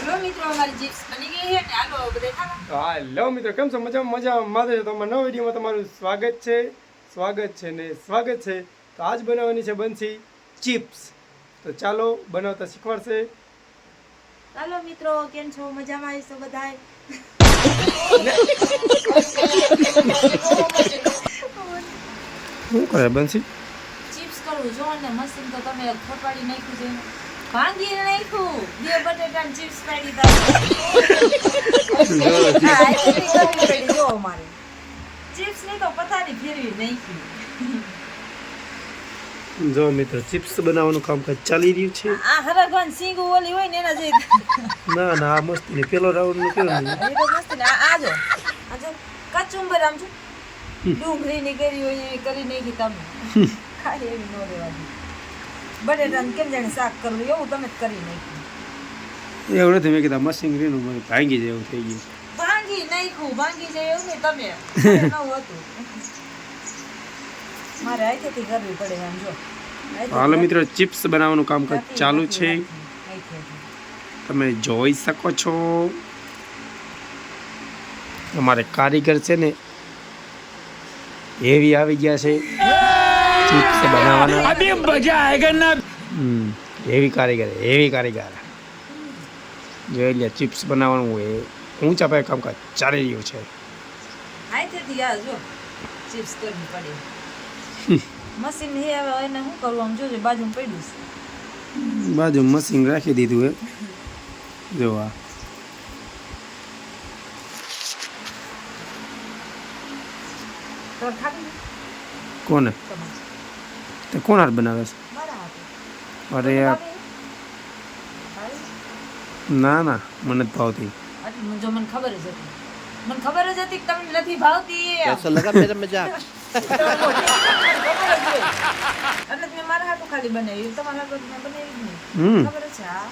Hello મિત્રો, કેમ છો? મજામાં તો નવા વિડીયોમાં તમારું સ્વાગત છે. તો આજ બનાવવાની છે બનશી ચિપ્સ. તો ચાલો બનાવતા શીખવાડશે. ચાલો મિત્રો, કેમ છો? મજામાં આવીશો બધા? શું કરે બનશી? ચિપ્સ કરું જો ને મશીન તો તમે ખોટવાડી નાખ્યું છે, ભાંગી નાખ્યું. બે બટેટા ચિપ્સ પાડી દીધા. જો અમારે ચિપ્સ ની તો પથારી ફેરવી નાખી. જો મિત્રો, ચિપ્સ બનાવવાનું કામકાજ ચાલી રહ્યું છે. આ હરગવાન સિંગ ઓલી હોય ને એના જેવી. ના આ મસ્તી ની પેલો રાઉન્ડ નું કેવું નહીં. એ તો મસ્ત ને. આજો કચુંબર આમ જો ડુંગળી ની કરી હોય એવી કરી નાખી તમે. ખાલી એવી નો રહેવાની. બટેટાને કેમ જાણે શાક કરવું એવું તમે જ કરી નાખ્યું. એવું નથી, મેં કીધા મશીન રીનું મને ભાંગી જાય એવું થઈ ગયું. ભાંગી જાય એવું નહીં તમે. નવું હતું મારે હાથેથી કરવી પડે આમ જો. હાલો મિત્રો, ચિપ્સ બનાવવાનું કામકાજ ચાલુ છે. તમે જોઈ શકો છો અમારે કારીગર છે ને એવી આવી ગયા છે ચિપ્સ બનાવવાના. અભી મજા આયેગા ના. એવી કારીગર જોઈ લે. ચિપ્સ બનાવવાનું હોય ઊંચા પાયે કામકાજ ચાલી રહ્યું છે. હાથેથી આ જો ચિપ્સ કરવી પડે. મશીન હે હવે એને શું કરવું આમ જોજો બાજુમાં પડ્યું છે. બાજુ મશીન રાખી દીધું હે. જો આ તો ખાલી કોને તે કોણ હાથ બનાવે છે? મારા હાથે. અરે યાર, ના મને જ ભાવતી. જો મને ખબર જ હતી કે તમને નથી ભાવતી. कैसा लगा मेरा मजाक? એટલે મેં મારા હાથું ખાલી બનાવી, તમારા હાથું મેં બનાવી જ નહીં. ખબર છે. હા,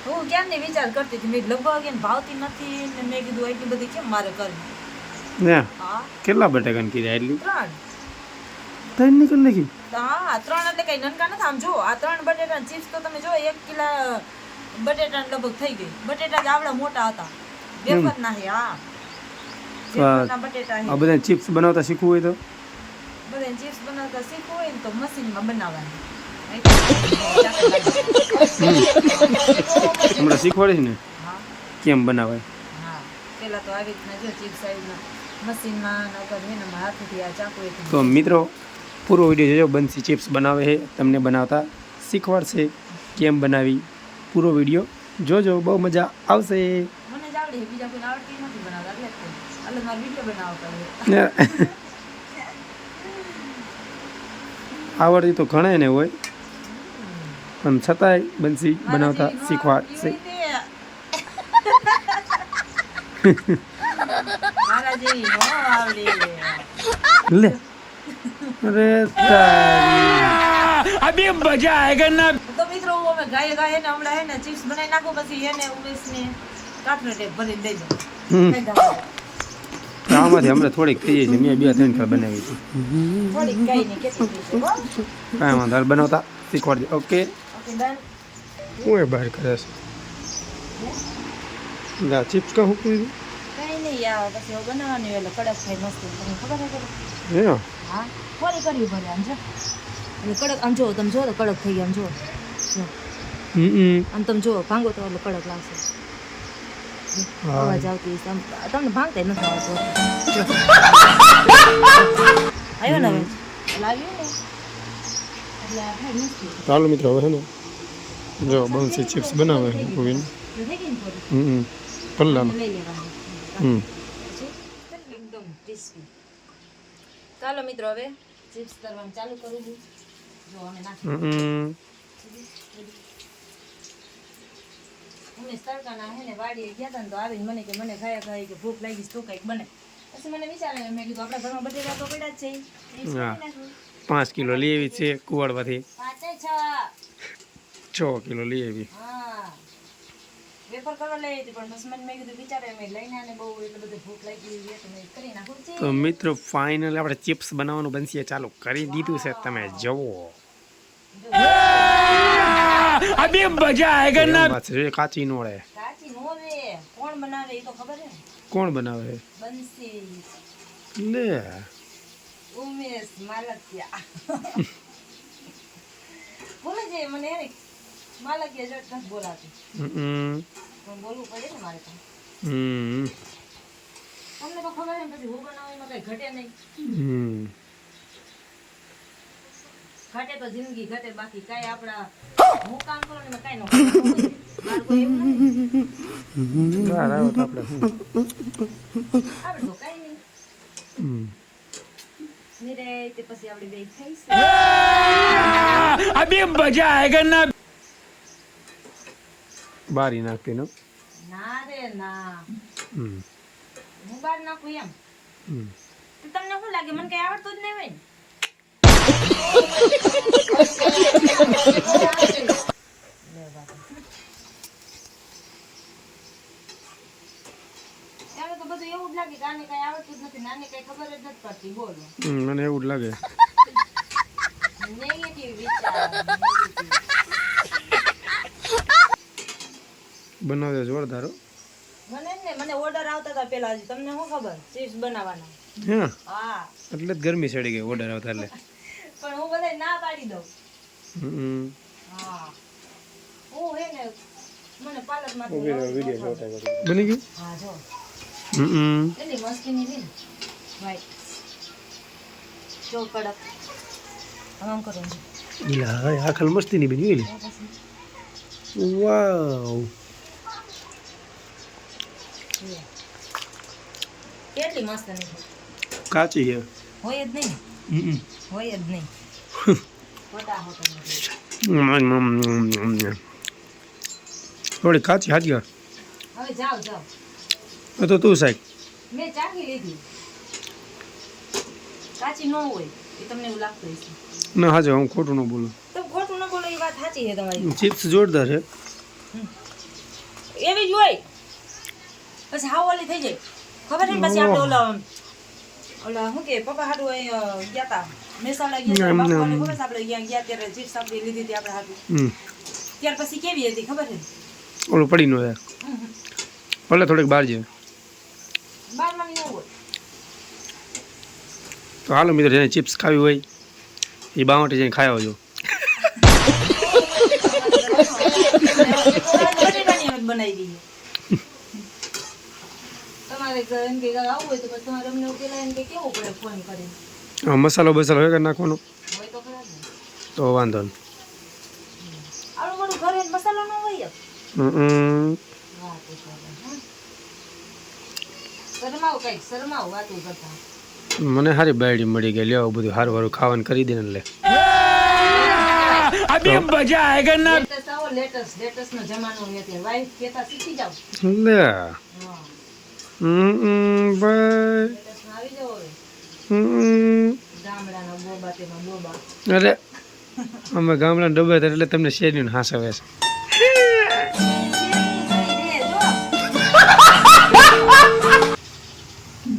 હું ક્યારની વિચાર કરતી હતી, મેં લગભગ એને ભાવતી નથી ને મેં કીધું એટલી બધી કેમ મારે કરવી. ને હા, કેટલા બટાકાની કીધા? એટલી 3. ત્રણ નીકળ નાખી. હા, 3 એટલે કઈ નનકા નથી. આમ જો આ 3 બટેટા ચિપ્સ તો તમે જો 1 કિલો બટેટા લગભગ થઈ ગઈ. બટેટા જ આવડા મોટા હતા. વેફર ના હે. હા, વેફરના બટેટા હે. આ બધા ચિપ્સ બનાવતા શીખવું હોય તો બધા ચિપ્સ બનાવતા શીખવું હોય ને તો મશીનમાં બનાવવાની. હમણાં શીખવાડીશ ને હા કેમ બનાવાય. હા, પેલા તો આવી રીતના જો ચિપ્સ આવી મશીનમાં નકર હે ને હાથથી આ ચાકુએથી. તો મિત્રો, પૂરો વિડીયો જોજો. બનશી ચિપ્સ બનાવે છે, તમને બનાવતા શીખવાડશે કેમ બનાવી. પૂરો વિડીયો જોજો, બહુ મજા આવશે. મને જ આવડે, બીજા કોઈ આવડતી નથી બનાવતા એટલે મારે વિડીયો બનાવવા પડે. આવડતી તો ઘણા ને હોય, પણ છતાંય બનશી બનાવતા શીખવાડશે. મારા જેવી નો આવડે. લે અરે તારી, અભી મજા આયેગા ના. તો મિત્રો અમે ગાય ને હમણાં હે ને ચિપ્સ બનાવી નાખો, પછી એને ઉમેશને કાટનો ટેપ ભરીને દઈ દો. આમાંથી હમણાં થોડીક થઈ જાય છે. મેં 2-3 વાર બનાવી હતી. થોડીક ગાય ને કેટલી છે હો. કાંઈ વાંધો નહીં, બનાવતા શીખવાડજે. Okay, okay done. હું એ બહાર કરે છે ના ચિપ્સ કા હું કીધું? કઈ નહીં યાર, પછી હવે બનાવવાની એટલે કડક થાય મસ્ત. તમને ખબર હે? હે હા, થોડી કરવી પડે આમ જો. એટલે કડક આમ જો, તમે જો તો કડક થઈ ગયા. આમ જો આમ તમે જો ભાંગો તો એટલે કડક લાગશે. અવાજ આવતી હશે. તમને ભાંગતા નથી આવતો. આવ્યો ને હવે લાવ્યો ને એટલે આ થાય નથી. ચાલો મિત્રો, હવે હે ને જો બનશી ચિપ્સ બનાવે છે ગોવિંદ. થઈ ગઈ ને થોડી પલ્લામાં. લઈ લેવાનું. એકદમ ક્રિસ્પી. ચાલો મિત્રો, હવે ચિપ્સ કરવાનું ચાલુ કરું છું. જો અમે નાખી ઉમેશ તડકાના હે ને વાડીએ ગયા હતા ને તો આવીને મને કે ખાયા કે ભૂખ લાગી છે તો કંઈક બને. પછી મને વિચાર આવ્યો, મેં કીધું આપણા ઘરમાં બટેટા તો પડ્યા જ છે. હા, 5 કિલો લઈ આવી છે કુવાડમાંથી. 6 કિલો લઈ આવી. હા, વેફર કરવા લઈ હતી પણ પછી મેં કીધું વિચાર આવ્યો, મેં લઈને આને બહુ એટલે બધું ભૂખ લાગી છે તો મેં કરી નાખું. તો મિત્રો, ફાઇનલ આપણે ચિપ્સ બનાવવાનું બનશી ચાલુ કરી દીધું છે. તમે જુઓ, અભી મજા આયેગા ના. કાચી નોળે. કાચી નો રે કોણ બનાવે એ તો ખબર હે ને કોણ બનાવે બંસી લે ઉમેશ માલકિયા બોલે છે મને એને માલકિયા જટ નથી બોલાતી પણ બોલવું પડે ને મારે તો તમને તો ખબર ને પછી હું બનાવું એમાં કઈ ઘટે નહીં ઘટે તો જિંદગી ઘટે બાકી કાંઈ આપણા હું કામ કરો ને એમાં કાંઈ ન ઘટે. મારે કોઈ એવું નથી. આપણે તો કાંઈ નહીં નિરાંતે પછી આપણે બે ખાઈશું. અભી મજા આયેગા ના બારી નાખતી નો ના રે ના હમ હું બહાર નાખું એમ તો તમને શું લાગે મને કઈ આવડતું જ નહીં હોય ને? લે બાપા. ત્યારે તો બધું એવું જ લાગે કે આને કઈ આવડતું જ નથી, નાને કઈ ખબર જ નથી પડતી. બોલો મને એવું જ લાગે નેગેટિવ વિચાર. બનાવજો જોરદાર હો. મને ઓર્ડર આવતા હતા પેલા હજી તમને શું ખબર ચિપ્સ બનાવવાના. હા હા એટલે જ ગરમી ચડી ગઈ ઓર્ડર આવતા એટલે પણ હું બધાય ના પાડી દઉં. હમ હા હું હે ને મને પાલક માં બની ગયું હા જો હમ એટલી મસ્તીની છે ને ભાઈ જો કડક આમ કરો ને. ઈલા આ ખલ મસ્તી ની બની ગઈ વાવ કેટલી મસ્ત નહીં કાચી છે હોય જ નહીં હમ હોય જ નહીં ખોટા હોતા નથી. થોડી કાચી હાજી હવે જાઓ જાઓ તો તું સાહેબ મેં ચાખી લીધી કાચી ન હોય એ તમને એવું લાગતું હશે. ના હાજર હું ખોટું ન બોલું તમે ખોટું ન બોલો એ વાત સાચી છે તમારી. ચિપ્સ જોરદાર છે એવી જ હોય પછી હાવ ઓલી થઈ જાય ખબર છે ને. પછી આપણે ઓલા શું કે પપ્પા હાટું અહીં ગયા તા મહેસાણા ગયા તા બાપુને ખબર છે આપણે અહીંયા ગયા ત્યારે ચિપ્સ આપણી લીધી હતી આપણે હાટું ત્યાર પછી કેવી હતી ખબર છે ઓલું પડી નો યાર ભલે થોડીક બહાર જાય બારમાં ન હોય તો હાલો મિત્રો જેને ચિપ્સ ખાવી હોય એ બાવટે જઈને ખાઈ આવજો બનાવી દઈએ તમારે એમ કે આવું હોય તો પછી તમારે અમને પેલા એમ કે કેવું પડે ફોન કરીને હા મસાલો બસાલો હોય કે નાખવાનો હોય તો ખરા જ ને. તો વાંધો નહીં આવું બધું ઘરે મસાલો ન હોય વાહ તો શરમાવ કઈક શરમાવ વાતું કરતા મને સારી બાયડી મળી ગઈ લ્યો બધું સારું સારું ખાવાનું કરી દે ને એટલે અભી મજા આયેગા ના લેટેસ્ટ આવો લેટેસ્ટ નો જમાનો છે અત્યારે વાઈફ કેતા શીખી જાવ લે હા બાય લેટેસ્ટ માં આવી જાવ હવે ગામડાના બોબા તેમાં બોબા અરે અમે ગામડા ડબ્બે હતા એટલે તમને શેરીનું હાસ આવે છે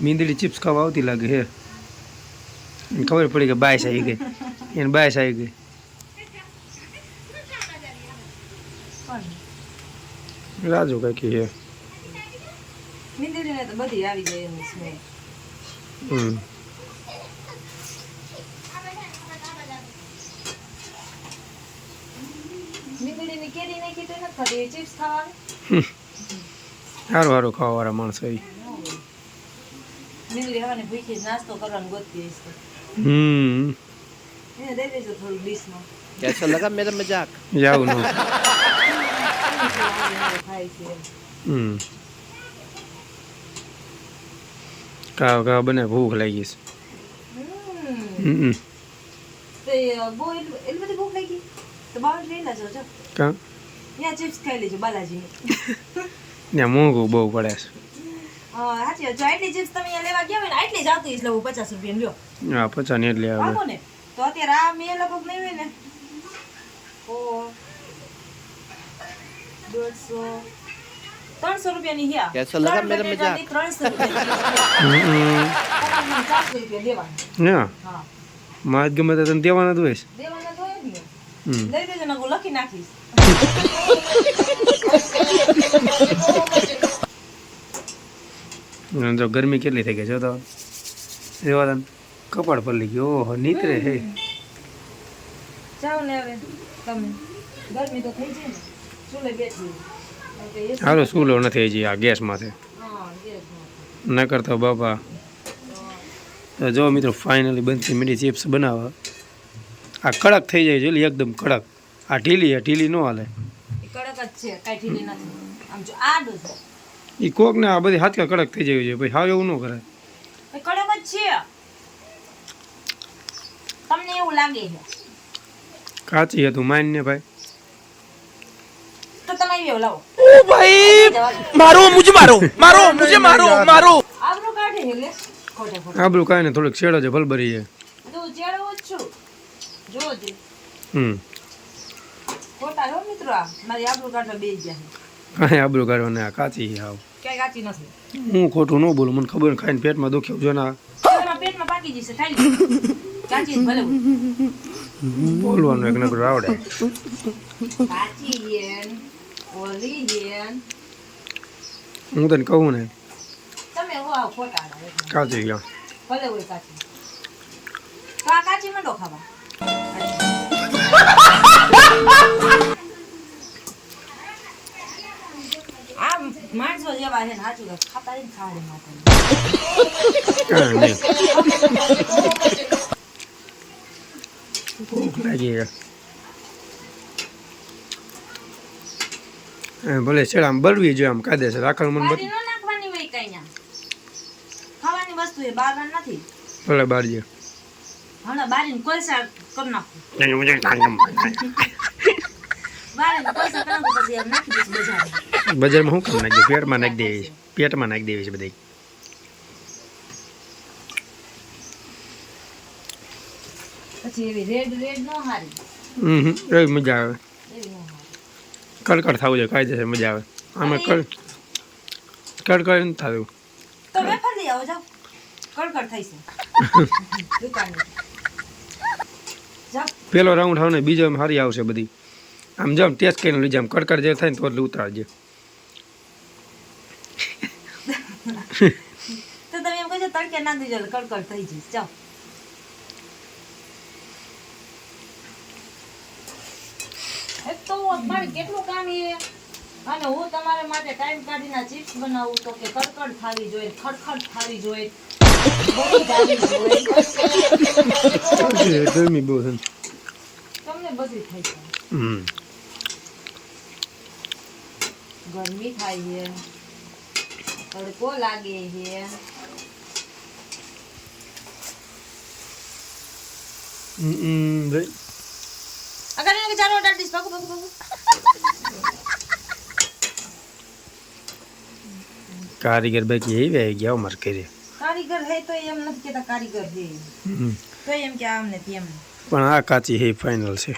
મીંદડી ચિપ્સ ખાવા આવતી લાગે હે એને ખબર પડી કે બાયસ આવી ગઈ એને બાયસ આવી ગઈ રાજુ કઈ હે મીંદડીને તો બધી આવી જાય એની સ્મેલ મીંદડીની કેરી નાખી તો નથી ખાતી ચિપ્સ ખાવાની સારું સારું ખાવાવાળા માણસો એ મીંદડી હવાની ભૂખી જ નાસ્તો કરવાનું ગોતતી હશે એને દઈ દેજો થોડું ડીશમાં कैसा लगा मेरा मजाक જાવું ન ખાય છે કાવ કાવ બને ભૂખ લાગી છે તો બહુ એટલી બધી ભૂખ લાગી તો બહાર લઈ લેજો જો કા ત્યાં ચિપ્સ ખાઈ લેજો બાલાજીની ત્યાં મોંઘું બહુ પડે છે સાચી વાત. જો આટલી ચિપ્સ તમે અહીંયા લેવા ગયા હોય ને આટલી જ આવતી હશે લઉં 50 રૂપિયા લ્યો હા 50 ને એટલે આવે આપો ને તો અત્યારે આ મેં લગભગ નહીં હોય ને ઓ 150 300 રૂપિયાની હ્યા कैसा लगा मेरा मजाक 300 રૂપિયા 400 રૂપિયા દેવાના હા હા માજ ગમે તો તને દેવાના જ હોય છે. દેવાના તો હોય જ ને હમ. લઈ દેજો ને હું લખી નાખીશ અને જો ગરમી કેટલી થઈ ગઈ છે તો એવા તને કપાળ પડી ગયો ઓહો નીતરે હે જાઓ ને હવે તમે ગરમી તો થઈ જાય ને ચૂલે બેઠી હાલો સૂલો નથી હજી આ ગેસમાંથી હા ગેસમાં ન કરતો બાપા તો જો મિત્રો ફાઇનલી બનતી મીઠી ચિપ્સ બનાવવા આ કડક થઈ જાય છે એકદમ કડક આ ઢીલી ન હાલે એ કડક જ છે કાંઈ ઢીલી નથી આમ જો આડું છે એ કોકને આ બધી હાથકા કડક થઈ જાય છે ભાઈ હાવ એવું ન કરે એ કડક જ છે તમને એવું લાગે છે કાચી હતું માન્ય ભાઈ તો તમે એવું લાવો આબરૂ કાઢે છે લે ખોટે ખોટે આબરું કાંઈ ને થોડીક શેડો છે ભલભરી છે તો ચેડો જ છું જોજે ખોટા છો મિત્રો આ મારી આબરૂ કાઢવા બે ગયા છે કાંઈ આબરું કાઢવાને આ કાચી છે હાવ ક્યાંય કાચી નથી હું ખોટું ન બોલું મને ખબર ખાઈને પેટમાં દુખ્યું જો ના તમારા પેટમાં પાકી જશે ખાઈ લો કાચી જ ભલે હોય. બોલવાનું એક નકરું આવડે કાચી હેન ઓલી હેન હું તને કહું ને તમે હો આવ ખોટા ના એટલે. કાચી ગયા ભલે હોય કાચી તો આ કાચી મંડો ખાવા આ માણસો જેવા છે ને સાચું કહે, ખાતા જ ખાવા માટે કાંઈ નહીં ભૂખ લાગી છે ભલે છે આમ બળવી જોઈએ આમ કાયદેસર આખર મને બારી ન નાખવાની હોય કઈ ના ખાવાની વસ્તુ એ બહાર નથી ભલે બહાર જે હમણાં બારીને કોલસા કરી નાખું બારીને કોલસા કરી નાખું પછી એમ નાખી દઈશ બજારમાં બજારમાં શું કામ નાખી દે પેટમાં નાખી દેવી છે પેટમાં નાખી દેવી છે બધી પછી એવી રેડ નો હારી એવી મજા આવે એવી નો હારી કડકડ થવું જોઈએ કાયદેસર મજા આવે આમે કડકડ નથી થતું તો વેફર લઈ આવો જાઓ કડકડ થઈ છે દુકાને જાઓ પેલો રાઉન્ડ આવે ને બીજો એમ સારી આવશે બધી આમ જેમ ટેસ્ટ કરીને લીધે આમ કડકડ જે થાય ને તો એટલે ઉતારજે તો તમે એમ કહેજો તડકે નાખી દેજો કડકડ થઈ જઈશ જાઓ એક તો મારે કેટલું કામ છે અને હું તમારા માટે ટાઈમ કાઢીને ચિપ્સ બનાવું તો કે કડકડ થાવી જોઈએ ખડખડ થાવી જોઈએ બળી જાવી જોઈએ ગરમી બહુ છે તમને બધી થાય છે ગરમી થાય છે તડકો લાગે છે ભાઈ અગર એને ચાલો ઓર્ડર દીસ ભાગો ભાગો ભાગો કારીગર ભાઈ એવી આવી ગયા મારે કરી કારીગર હે તો એમ નથી કેતા કારીગર હે તો એમ કે આમ ને તેમ પણ આ કાચી હે ફાઇનલ છે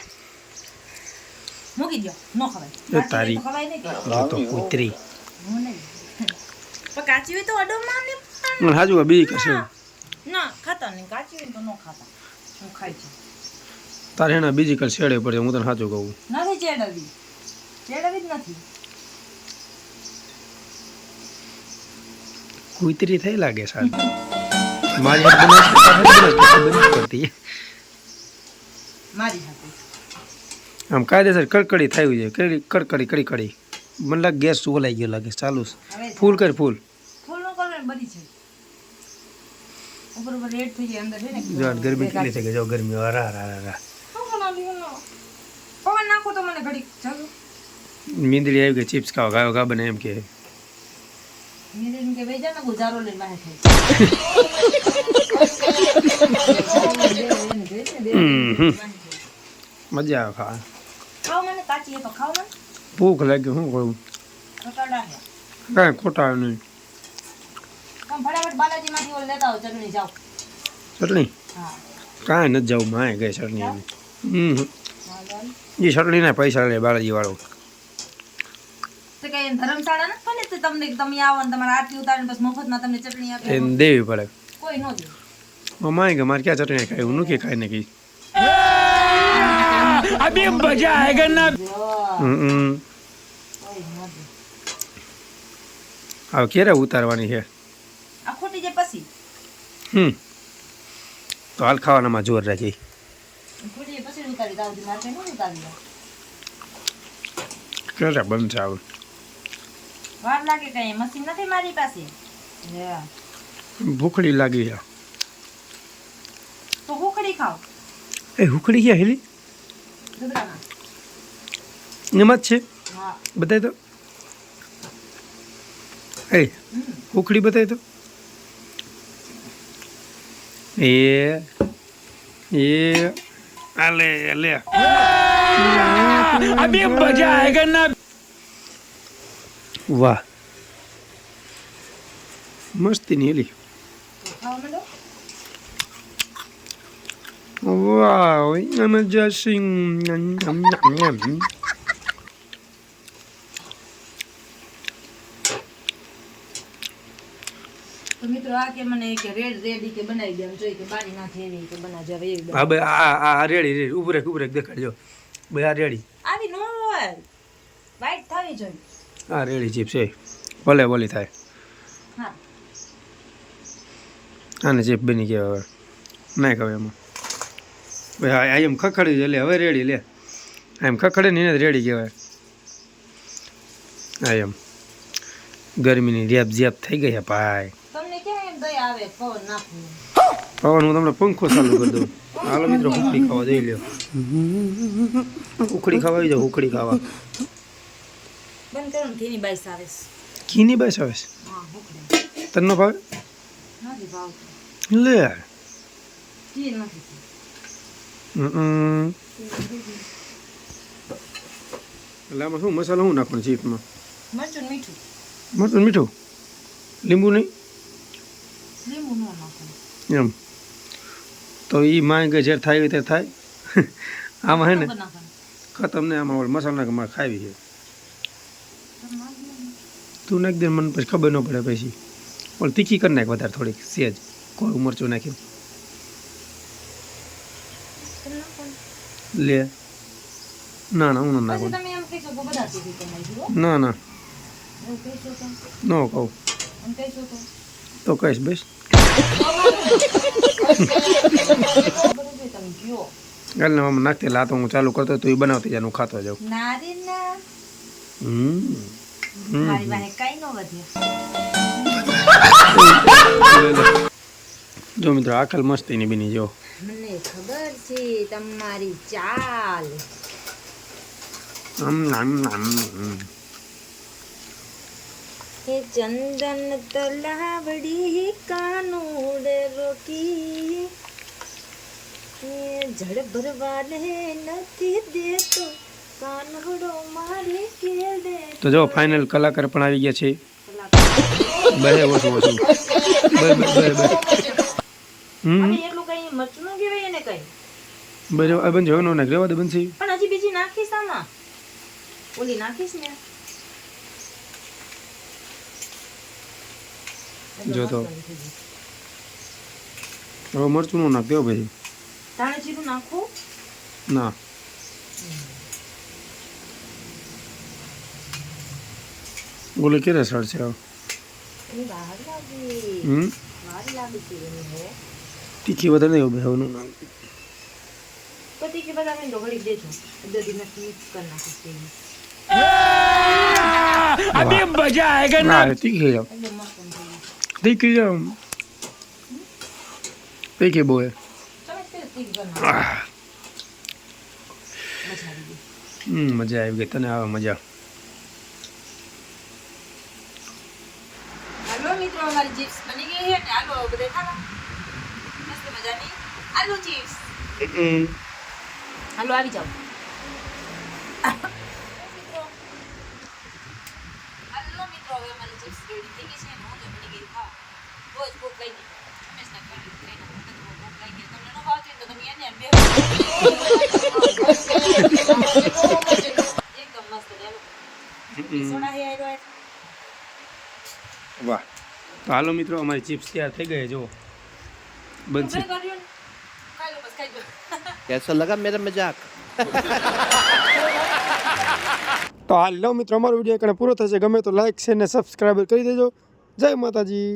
મૂકી દો નો ખવાય એ તારી ખવાય નહીં કે આ તો કૂતરી હું નહીં પણ કાચી હોય તો અડો માં ને મને હાજુ બી કશે ના ખાતા નહીં કાચી હોય તો નો ખાતા હું ખાઈ છું તારે એના બીજી કર શેડે પડે હું તને સાચું કહું નથી ચેડવી ચેડવી જ નથી કૂતરી થઈ લાગે સાહેબ મારી હાથ કરતી મારી સાથે આમ કાયદેસર કડકડી થયું છે કડકડી મને લાગે ગેસ ઓલાઈ ગયો લાગે ચાલુ હવે ફૂલ કર ફૂલ ફૂલ નો કલર બની છે ઉપર રેડ થઈ જાય અંદર છે ને જો આ ગરમી કેટલી થઈ ગઈ જો ગરમી અરા પવન નાખો તો મને ઘડી ચાલો મીંદડી આવી ગઈ ચિપ્સ ખાવા ગાયો ગા બને એમ કે મેરે કે વેજા ના ગુજારો લઈ બહાર થાય મજા આવે ખાવા ખાઓ મને કાચી તો ખાઓ મને ભૂખ લાગી શું કરું કટાડા હે કાંઈ ખોટા નહીં કમ ફટાફટ બાલાજી માંથી ઓલ લેતા આવો ચટણી જાઓ ચટણી હા કાંઈ નથી જવું માય ગઈ ચટણી હા ચાલ એ ચટણીના પૈસા લે બાલાજી વાળો તો કઈ ધર્મશાળા નથી બને તો તમને તમે આવો ને તમારે આરતી ઉતારીને બસ મફતમાં તમને ચટણી આપે એને દેવી પડે કોઈ ન દે માય કે મારે ક્યાં ચટણી ખાય હું નથી ખાઈ નાખી अभी मजा आएगा ना જો કોઈ ન દે હવે ક્યારે ઉતારવાની છે તો હાલ ખાવાનામાં જોર રાખી. પૂરી પછી ઉતારી દાવજી મારે કઈ ન ઉતારી દે. ક્યારે બનશે આવું? વાર લાગે કઈ મશીન નથી મારી પાસે. ભૂખડી લાગી છે. તો હુકડી ખાવ એ હુકડી ક્યાં હેલી? દુધરામાં. એમાં જ છે હા. બતાય તો. એ હુકડી બતાય તો. એ આલે લે. अभी मजा आएगा ना. વાહ મસ્તી ની હેલી. તો ખાવા માંડો. વાહ મજા સિંગ. તો મિત્રો આ કે મને કે રેડી કે બનાવી દે એમ જોઈ કે બારી નાખી એવી કે બનાવજો હવે એવી હા ભાઈ આ રેડી રેડી ઉભરે દેખાડજો ભાઈ આ રેડી. આવી નો હોય વાઈટ થવી જોઈએ. આ રેડી ચીપ છે ભલે બોલી થાય. હા આને ચીપ બની કહેવાય હવે ના કહેવાય એમાં ભાઈ. હા એમ ખખડી છે લે હવે રેડી લે. એમ ખખડે ને એને રેડી કહેવાય. હા એમ ગરમીની રેપ જેપ થઈ ગઈ છે ભાઈ. તમને કેમ એમ દયા આવે પવન નાખવું. પવન હું તમને પંખો ચાલુ કરી દઉં. હાલો મિત્રો ઉખડી ખાવા દઈ લ્યો. ઉખડી ખાવા આવી જાઓ ઉખડી ખાવા. બંધ કરો ને ઘીની બાઈસ આવે છે. ઘીની બાઈસ આવે છે? હા હુકડી તને ન ભાવે? નથી ભાવતું. લે ઘી નથી. એટલે આમાં શું મસાલો શું નાખવાનું ચીપમાં? મરચું ને મીઠું. મરચું મીઠું લીંબુ નહીં લીંબુ ન નાખવાનું. એમ તો એ માંગે જ્યારે થાય ત્યારે થાય. આમાં હે ને નાખવાનું. ખતમ ને આમાં ઓલા મસાલા નાખ મારે ખાવી છે. તું નાખી દે મને પછી ખબર ન પડે પછી. ઓલી તીખી કરી નાખ વધારે થોડીક સેજ કોળું મરચું નાખીને. લે ના ના હું ન પછી નાખું. તમે એમ કહેશો કે બધા તીખી કરી નાખ્યું હો. ના ના એવું કહેશો તો ન કહું એમ કહેશો તો તો કહીશ બેસ. બધું જે તમે કયો. ગાલ ને આમાં નાખતી લાતો હું ચાલુ કરતો તો એ બનાવતી જાય હું ખાતો જાઉં. ના રે ના મારી પાસે કઈ ન વધે. જો મિત્રો આખલ મસ્તીની બની જો. મને ખબર છે તમારી ચાલ. એ ચંદન તલાવડી કાનુડ રોકી એ જળ ભરવાને નથી દેતો કાનુડો મારે કેડે. તો જો ફાઇનલ કલાકાર પણ આવી ગયા છે. બે ઓછું ઓછું બે અને એટલું કઈ મરચું ન કહેવાય એને કઈ. બન જો નો નાખ રેવા દે બનસી. પણ હજી બીજી નાખીશ આમાં. ઓલી નાખીશ ને જો તો હવે મરચું નો નાખ દેવો પછી. ધાણા જીરું નાખું. ના બોલે ક્યારે સડશે હવે? એની બહાર લાગી વાર લાગી છે એની હે. તીખી વધારે નહીં બેહવાનું નાખ. પતિ કે બધા મેં ડોગળી દેજો દધી મિક્સ કરી નાખીશ. अभी मजा आएगा ना. ના તીખી જાવ એકદમ મસ્ત થઈ. તીખી જાવ તીખી બોય. તમે તે તીખ કરી નાખો. મજા આવી ગઈ. મજા આવી ગઈ તને આવે મજા. હાલો મિત્રો અમારી ચિપ્સ બની ગઈ છે ને હાલો બધે ખાવા. મસ્ત મજાની આલુ ચિપ્સ. હાલો આવી જાઓ. હાલો મિત્રો હવે અમારી ચિપ્સ રેડી થઈ ગઈ છે ને હું તો બની ગઈ ખાવા. રોજ ભૂખ લાગી હંમેશા ખાઈ ખાઈને ભૂખ લાગી તમને ન ભાવતી તો તમે એને બે એકદમ મસ્ત લેલો. સોના હે આયરો વાહ તો હાલો મિત્રો અમારી ચિપ્સ તૈયાર થઈ ગઈ જો બનશે. ખાઈ લો બસ ખાઈ લો. कैसा लगा मेरा मजाक? તો હાલો મિત્રો અમારો વિડીયો કણે પૂરો થશે. ગમે તો લાઈક શેર ને સબસ્ક્રાઈબ કરી દેજો. જય માતાજી.